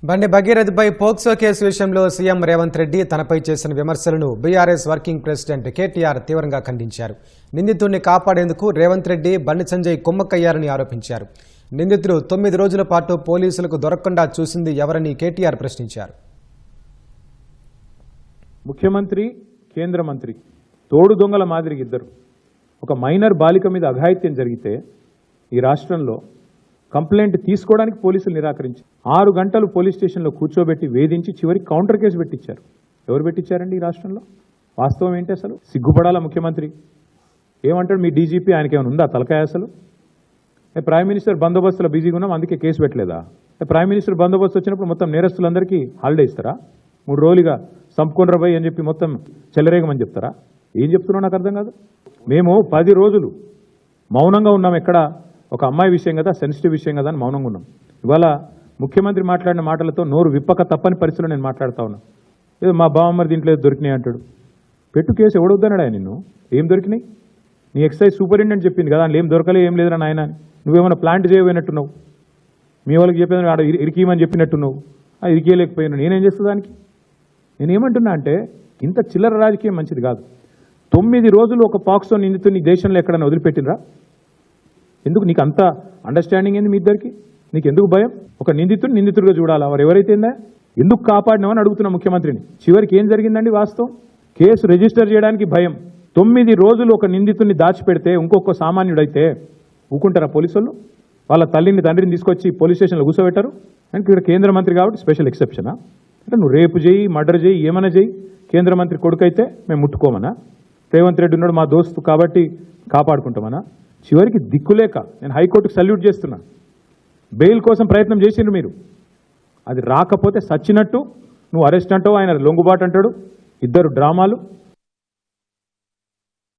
బండి భగీరథపై POCSO case విషయంలో CM Revanth Reddy తనపై చేసిన విమర్శలను బీఆర్ఎస్ వర్కింగ్ ప్రెసిడెంట్ కేటీఆర్ తీవ్రంగా ఖండించారు. నిందితుడిని కాపాడేందుకు రేవంత్ రెడ్డి బండి సంజయ్ కుమ్మక్కయ్యారని ఆరోపించారు. నిందితుడు 9 రోజుల పాటు పోలీసులకు దొరకకుండా చూసింది ఎవరని కేటీఆర్ ప్రశ్నించారు. ముఖ్యమంత్రి, కేంద్ర మంత్రి తోడు దొంగల మాదిరిగా ఇద్దరు. ఒక మైనర్ బాలిక మీద అఘాయిత్యం జరిగితే ఈ రాష్ట్రంలో కంప్లైంట్ తీసుకోవడానికి పోలీసులు నిరాకరించి 6 గంటలు పోలీస్ స్టేషన్లో కూర్చోబెట్టి వేధించి చివరికి కౌంటర్ కేసు పెట్టించారు. ఎవరు పెట్టించారండి ఈ రాష్ట్రంలో? వాస్తవం ఏంటి? అసలు సిగ్గుపడాలా ముఖ్యమంత్రి? ఏమంటాడు మీ డీజీపీ? ఆయనకేమైనా ఉందా తలకాయ? అసలు ప్రైమ్ మినిస్టర్ బందోబస్తులో బిజీగా ఉన్నాం అందుకే కేసు పెట్టలేదా? ప్రైమ్ మినిస్టర్ బందోబస్తు వచ్చినప్పుడు మొత్తం నేరస్తులందరికీ హాలిడే ఇస్తారా? 3 రోజులుగా సంపుకొనరబోయ్ అని చెప్పి మొత్తం చెలరేగమని చెప్తారా? ఏం చెప్తున్నావు నాకు అర్థం కాదు. మేము 10 రోజులు మౌనంగా ఉన్నాం. ఎక్కడ ఒక అమ్మాయి విషయం కదా, సెన్సిటివ్ విషయం కదా అని మౌనంగా ఉన్నాం. ఇవాళ ముఖ్యమంత్రి మాట్లాడిన మాటలతో నోరు విప్పక తప్పని పరిస్థితుల్లో నేను మాట్లాడుతా ఉన్నా. ఏదో మా బావమ్మరి దీంట్లో దొరికినాయి అంటాడు. పెట్టు కేసు ఎవడొద్దన్నాడా నిన్ను? ఏం దొరికినాయి? నీ ఎక్సైజ్ సూపరింటెండెంట్ చెప్పింది కదా, ఏం దొరకలే ఏం లేదని ఆయన. నువ్వేమైనా ప్లాంట్ చేయబోయినట్టున్నావు. మీ వాళ్ళకి చెప్పేది ఆడ ఇరికీయమని చెప్పినట్టున్నావు. ఇరికేయలేకపోయినా నేనేం చేస్తా దానికి? నేనేమంటున్నా అంటే ఇంత చిల్లర రాజకీయం మంచిది కాదు. 9 రోజులు ఒక పాక్సో నిందితుని దేశంలో ఎక్కడైనా వదిలిపెట్టినరా? ఎందుకు నీకు అంత అండర్స్టాండింగ్ ఏంది మీ ఇద్దరికి? నీకు ఎందుకు భయం? ఒక నిందితుడిగా చూడాలా? వారు ఎవరైతే ఎందుకు కాపాడినామని అడుగుతున్నా ముఖ్యమంత్రిని. చివరికి ఏం జరిగిందండి వాస్తవం? కేసు రిజిస్టర్ చేయడానికి భయం. 9 రోజులు ఒక నిందితుడిని దాచిపెడితే ఇంకొక సామాన్యుడైతే ఊకుంటారా పోలీసులు? వాళ్ళ తల్లిని తండ్రిని తీసుకొచ్చి పోలీస్ స్టేషన్లో కూర్చోబెట్టారు. అంటే ఇక్కడ కేంద్ర మంత్రి కాబట్టి స్పెషల్ ఎక్సెప్షనా? అంటే నువ్వు రేపు చేయి, మర్డర్ చేయి, ఏమైనా చేయి, కేంద్ర మంత్రి కొడుకైతే మేము ముట్టుకోమనా? రేవంత్ రెడ్డి ఉన్నాడు మా దోస్తు కాబట్టి కాపాడుకుంటామనా? చివరికి దిక్కులేక నేను హైకోర్టుకు సల్యూట్ చేస్తున్నా. బెయిల్ కోసం ప్రయత్నం చేసిండ్రు మీరు. అది రాకపోతే సచ్చినట్టు నువ్వు అరెస్ట్ అంటావు, ఆయన లొంగుబాటు అంటాడు. ఇద్దరు డ్రామాలు.